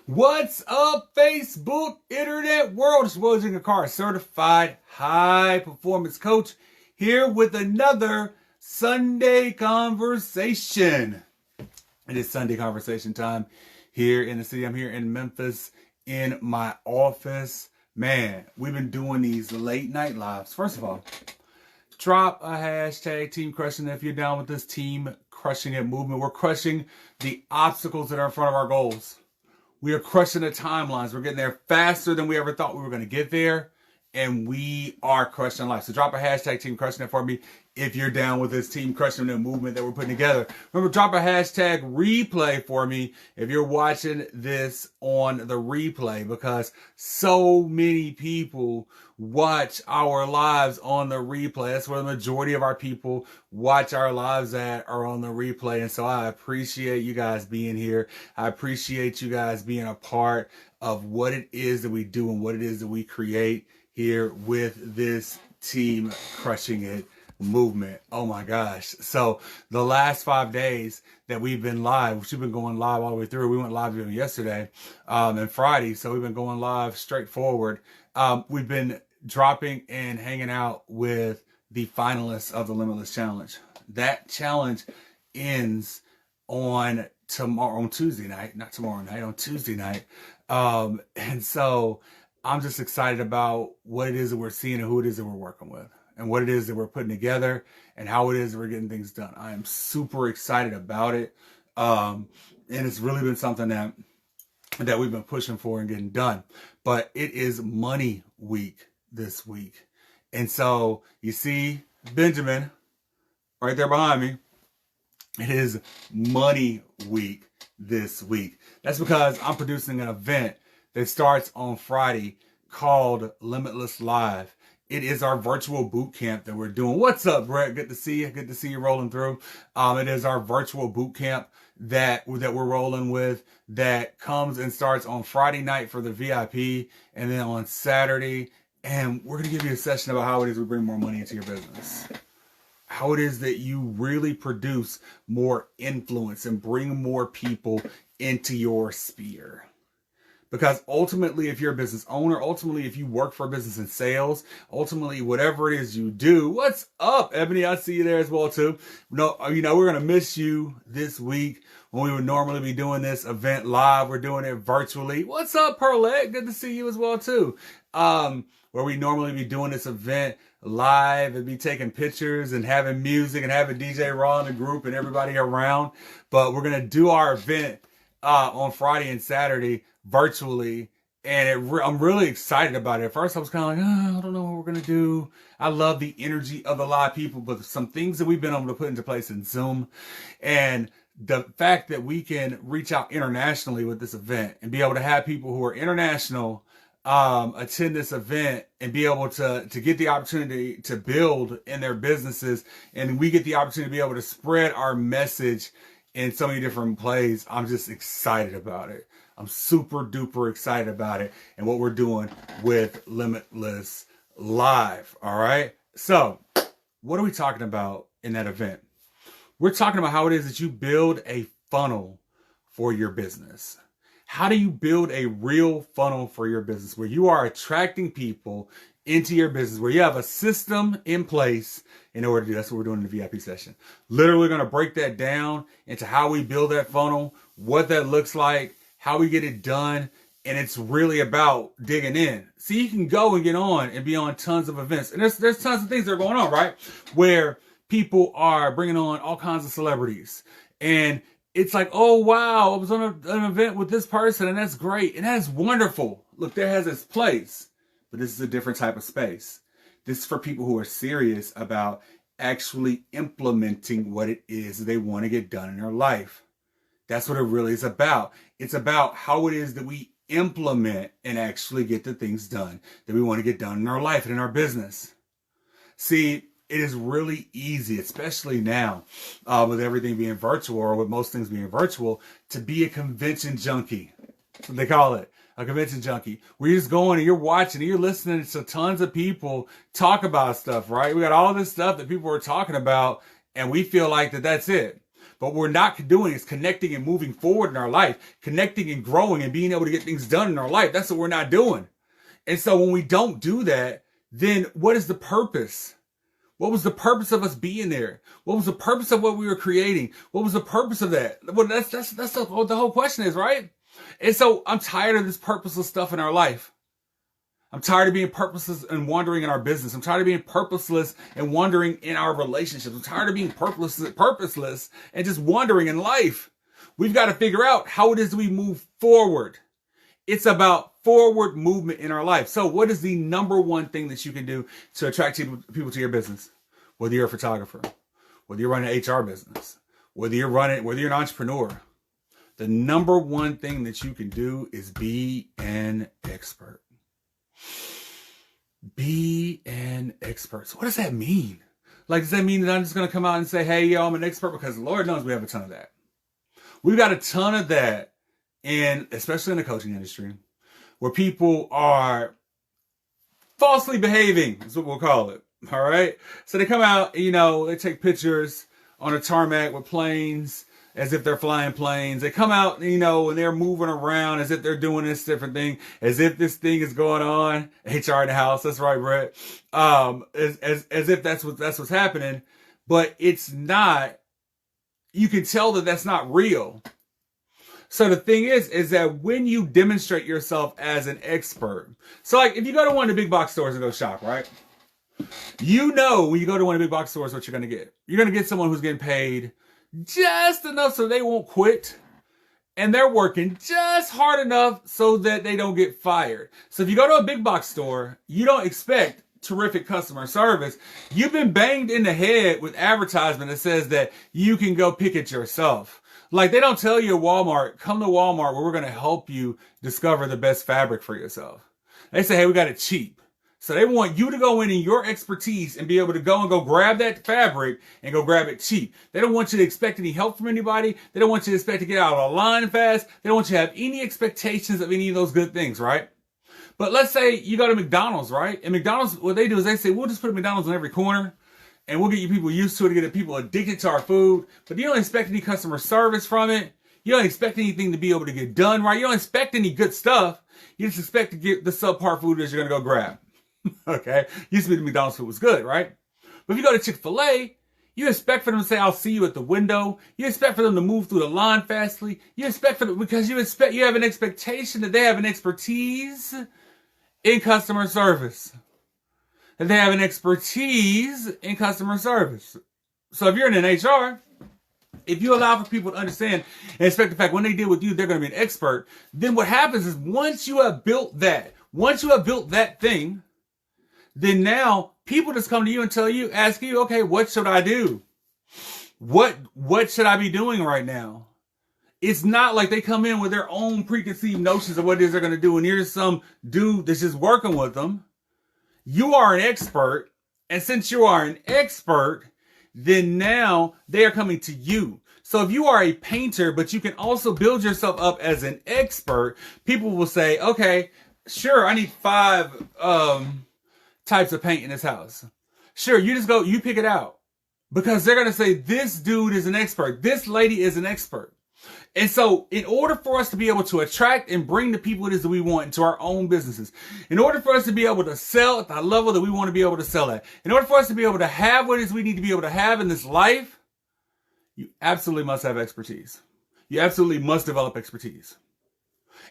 What's up, Facebook, internet world? It's Will Car, certified high performance coach, here with another Sunday conversation. It is Sunday conversation time here in the city. I'm here in Memphis in my office. Man, we've been doing these late night lives. First of all, drop a hashtag Team Crushing It if you're down with this Team Crushing It movement. We're crushing the obstacles that are in front of our goals. We are crushing the timelines. We're getting there faster than we ever thought we were going to get there. And we are crushing life. So drop a hashtag Team Crushing It for me if you're down with this Team Crushing It movement that we're putting together. Remember, drop a hashtag replay for me if you're watching this on the replay, because so many people watch our lives on the replay. That's where the majority of our people watch our lives at, are on the replay. And so I appreciate you guys being here. I appreciate you guys being a part of what it is that we do and what it is that we create here with this Team Crushing It movement. Oh my gosh. So the last 5 days that we've been live, which we've been going live all the way through. We went live even yesterday and Friday. So we've been going live straight forward. We've been dropping and hanging out with the finalists of the Limitless Challenge. That challenge ends on Tuesday night, not tomorrow night, on Tuesday night. And so I'm just excited about what it is that we're seeing and who it is that we're working with and what it is that we're putting together and how it is that we're getting things done. I am super excited about it. And it's really been something that we've been pushing for and getting done. But it is money week this week. And so you see Benjamin right there behind me. It is money week this week. That's because I'm producing an event that starts on Friday called Limitless Live. It is our virtual boot camp that we're doing. What's up, Brett? Good to see you. Good to see you rolling through. It is our virtual boot camp that we're rolling with, that comes and starts on Friday night for the VIP, and then on Saturday. And we're going to give you a session about how it is we bring more money into your business. How it is that you really produce more influence and bring more people into your sphere. Because ultimately, if you're a business owner, ultimately, if you work for a business in sales, ultimately, whatever it is you do, what's up, Ebony? I see you there as well, too. No, we're going to miss you this week when we would normally be doing this event live. We're doing it virtually. What's up, Perlette? Good to see you as well, too. Where we normally be doing this event live and be taking pictures and having music and having DJ Raw in the group and everybody around. But we're going to do our event on Friday and Saturday virtually, and I'm really excited about it. At first I was kind of like, I don't know what we're gonna do. I love the energy of the live people, but some things that we've been able to put into place in Zoom, and the fact that we can reach out internationally with this event and be able to have people who are international attend this event and be able to get the opportunity to build in their businesses, and we get the opportunity to be able to spread our message in so many different plays. I'm just excited about it. I'm super duper excited about it and what we're doing with Limitless Live. All right. So what are we talking about in that event? We're talking about how it is that you build a funnel for your business. How do you build a real funnel for your business where you are attracting people into your business, where you have a system in place in order to do? That's what we're doing in the VIP session. Literally going to break that down into how we build that funnel, what that looks like, how we get it done. And it's really about digging in. See, you can go and get on and be on tons of events. And there's tons of things that are going on, right? Where people are bringing on all kinds of celebrities. And it's like, oh, wow, I was on an event with this person, and that's great. And that's wonderful. Look, that has its place. But this is a different type of space. This is for people who are serious about actually implementing what it is they want to get done in their life. That's what it really is about. It's about how it is that we implement and actually get the things done that we want to get done in our life and in our business. See, it is really easy, especially now with everything being virtual, or with most things being virtual, to be a convention junkie. That's what they call it. A convention junkie, where you're just going and you're watching and you're listening to tons of people talk about stuff, right? We got all this stuff that people are talking about, and we feel like that's it. But what we're not doing is connecting and moving forward in our life, connecting and growing and being able to get things done in our life. That's what we're not doing. And so when we don't do that, then what is the purpose? What was the purpose of us being there? What was the purpose of what we were creating? What was the purpose of that? Well, that's what the whole question is, right? And so I'm tired of this purposeless stuff in our life. I'm tired of being purposeless and wandering in our business. I'm tired of being purposeless and wandering in our relationships. I'm tired of being purposeless and just wandering in life. We've got to figure out how it is we move forward. It's about forward movement in our life. So what is the number one thing that you can do to attract people to your business? Whether you're a photographer, whether you're running an HR business, whether you're an entrepreneur, the number one thing that you can do is be an expert. Be an expert. So what does that mean? Like, does that mean that I'm just going to come out and say, hey, yo, I'm an expert? Because Lord knows we have a ton of that. We've got a ton of that, and especially in the coaching industry, where people are falsely behaving, is what we'll call it. All right. So they come out, they take pictures on a tarmac with planes as if they're flying planes. They come out, and they're moving around as if they're doing this different thing, as if this thing is going on. HR in the house. That's right, Brett. As if that's what's happening, but it's not. You can tell that that's not real. So the thing is that when you demonstrate yourself as an expert, so like if you go to one of the big box stores and go shop, right? When you go to one of the big box stores, what you're going to get. You're going to get someone who's getting paid just enough so they won't quit. And they're working just hard enough so that they don't get fired. So if you go to a big box store, you don't expect terrific customer service. You've been banged in the head with advertisement that says that you can go pick it yourself. Like they don't tell you at Walmart, come to Walmart where we're going to help you discover the best fabric for yourself. They say, hey, we got it cheap. So they want you to go in your expertise and be able to go grab that fabric and go grab it cheap. They don't want you to expect any help from anybody. They don't want you to expect to get out of the line fast. They don't want you to have any expectations of any of those good things, right? But let's say you go to McDonald's, right? And McDonald's, what they do is they say, we'll just put McDonald's on every corner and we'll get you people used to it, to get people addicted to our food. But you don't expect any customer service from it. You don't expect anything to be able to get done right. You don't expect any good stuff. You just expect to get the subpar food that you're going to go grab. Okay? Used to be the McDonald's food was good, right? But if you go to Chick-fil-A, you expect for them to say, I'll see you at the window. You expect for them to move through the line fastly. You expect for them, because you have an expectation that they have an expertise in customer service. That they have an expertise in customer service. So if you're in an HR, if you allow for people to understand and expect the fact when they deal with you, they're going to be an expert, then what happens is once you have built that thing, then now people just come to you and ask you, okay, what should I do? What should I be doing right now? It's not like they come in with their own preconceived notions of what it is they're going to do, and here's some dude that's just working with them. You are an expert, and since you are an expert, then now they are coming to you. So if you are a painter, but you can also build yourself up as an expert, people will say, okay, sure, I need 5 types of paint in this house. Sure, you pick it out. Because they're going to say, this dude is an expert. This lady is an expert. And so in order for us to be able to attract and bring the people it is that we want into our own businesses, in order for us to be able to sell at the level that we want to be able to sell at, in order for us to be able to have what it is we need to be able to have in this life, you absolutely must have expertise. You absolutely must develop expertise.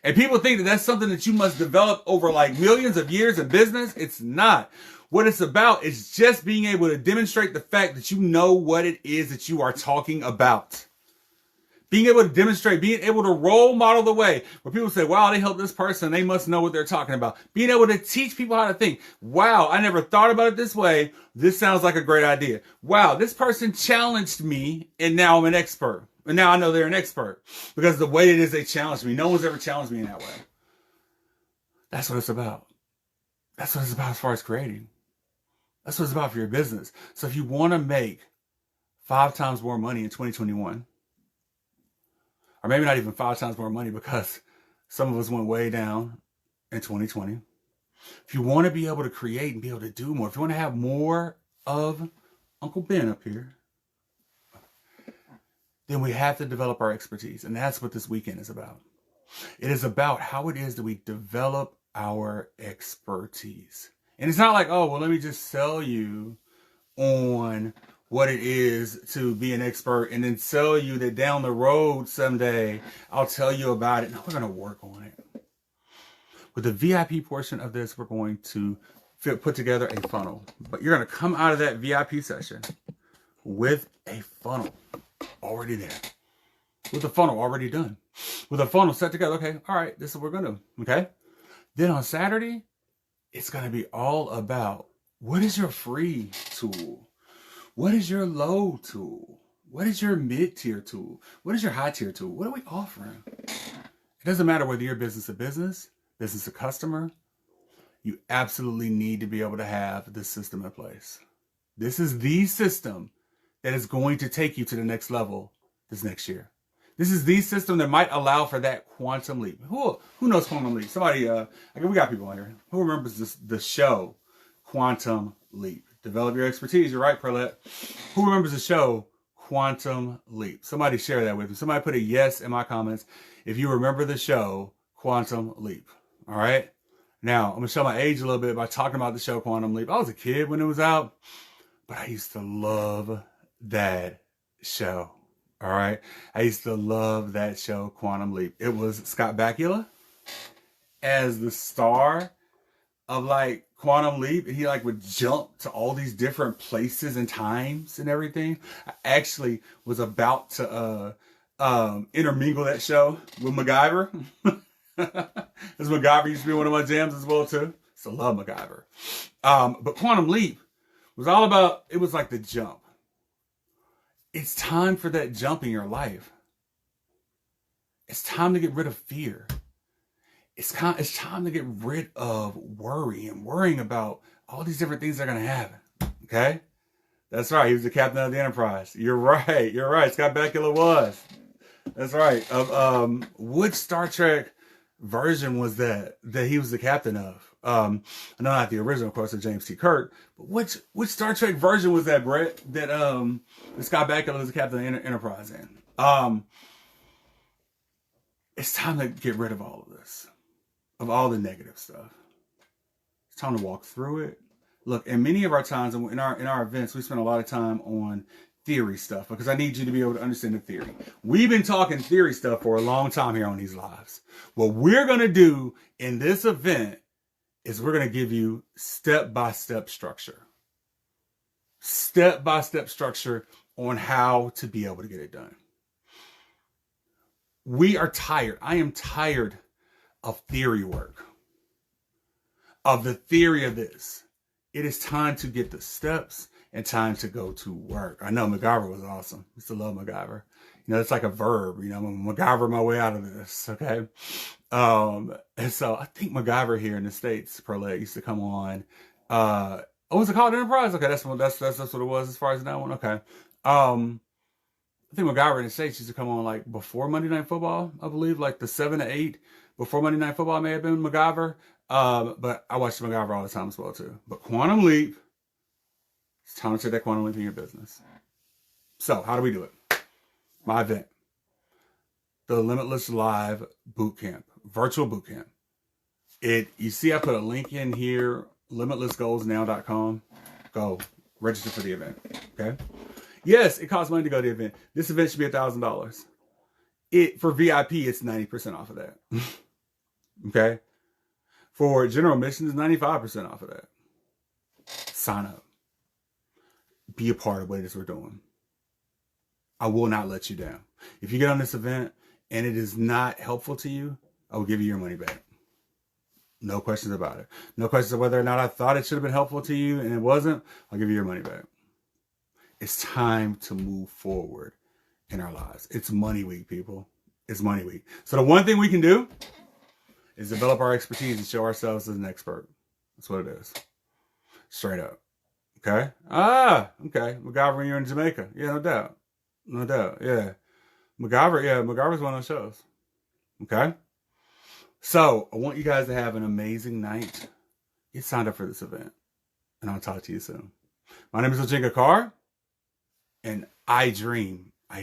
And people think that that's something that you must develop over like millions of years of business. It's not. What it's about is just being able to demonstrate the fact that you know what it is that you are talking about. Being able to demonstrate, being able to role model the way where people say, wow, they helped this person. They must know what they're talking about. Being able to teach people how to think. Wow, I never thought about it this way. This sounds like a great idea. Wow, this person challenged me and now I'm an expert. And now I know they're an expert because the way it is they challenged me. No one's ever challenged me in that way. That's what it's about. That's what it's about as far as creating. That's what it's about for your business. So if you want to make 5 times more money in 2021, or maybe not even 5 times more money because some of us went way down in 2020. If you want to be able to create and be able to do more, if you want to have more of Uncle Ben up here, then we have to develop our expertise. And that's what this weekend is about. It is about how it is that we develop our expertise. And it's not like, oh, well, let me just sell you on what it is to be an expert and then sell you that down the road someday I'll tell you about it. No, we're going to work on it. With the VIP portion of this, we're going to put together a funnel. But you're going to come out of that VIP session with a funnel already there. With a funnel already done. With a funnel set together. Okay, all right, this is what we're going to do. Okay? Then on Saturday, it's going to be all about what is your free tool? What is your low tool? What is your mid-tier tool? What is your high-tier tool? What are we offering? It doesn't matter whether you're business to business to customer. You absolutely need to be able to have this system in place. This is the system that is going to take you to the next level this next year. This is the system that might allow for that quantum leap. Who knows quantum leap? Somebody, we got people on here. Who remembers the show Quantum Leap? Develop your expertise. You're right, Perlette. Who remembers the show Quantum Leap? Somebody share that with me. Somebody put a yes in my comments if you remember the show Quantum Leap. All right? Now, I'm going to show my age a little bit by talking about the show Quantum Leap. I was a kid when it was out, but I used to love that show. All right? I used to love that show Quantum Leap. It was Scott Bakula as the star of like Quantum Leap, and he like would jump to all these different places and times and everything. I actually was about to intermingle that show with MacGyver. Because MacGyver used to be one of my jams as well too. So love MacGyver. But Quantum Leap was all about, it was like the jump. It's time for that jump in your life. It's time to get rid of fear. It's time to get rid of worry and worrying about all these different things that are going to happen. Okay? That's right. He was the captain of the Enterprise. You're right. You're right. Scott Bakula was. That's right. Which Star Trek version was that he was the captain of? I know not the original, of course, of James T. Kirk, but which Star Trek version was that, Brett, that Scott Bakula was the captain of the Enterprise in? It's time to get rid of all of this. Of all the negative stuff. It's time to walk through it. Look, in many of our times, in our events, we spend a lot of time on theory stuff because I need you to be able to understand the theory. We've been talking theory stuff for a long time here on these lives. What we're going to do in this event is we're going to give you step-by-step structure. Step-by-step structure on how to be able to get it done. We are tired. I am tired of theory work, of the theory of this. It is time to get the steps and time to go to work. I know MacGyver was awesome. I used to love MacGyver. You know, it's like a verb, you know, I'm MacGyver my way out of this, okay? And so I think MacGyver here in the States, Perlette, used to come on, what was it called? Enterprise? Okay, that's what it was as far as that one, okay. I think MacGyver in the States used to come on like before Monday Night Football, I believe, like the 7 to 8 before Monday Night Football may have been MacGyver. But I watched MacGyver all the time as well too. But Quantum Leap, it's time to take that Quantum Leap in your business. So how do we do it? My event, the Limitless Live Bootcamp, virtual bootcamp. You see I put a link in here, limitlessgoalsnow.com. Go register for the event, okay? Yes, it costs money to go to the event. This event should be $1,000. For VIP, it's 90% off of that. Okay? For general admission, it's 95% off of that. Sign up. Be a part of what it is we're doing. I will not let you down. If you get on this event and it is not helpful to you, I will give you your money back. No questions about it. No questions of whether or not I thought it should have been helpful to you and it wasn't. I'll give you your money back. It's time to move forward in our lives. It's money week, people. It's money week. So the one thing we can do is develop our expertise and show ourselves as an expert. That's what it is. Straight up. Okay? Okay. MacGyver when you're in Jamaica. Yeah, no doubt. No doubt. Yeah. MacGyver's one of those shows. Okay? So I want you guys to have an amazing night. Get signed up for this event. And I'll talk to you soon. My name is Ojinga Carr. And I dream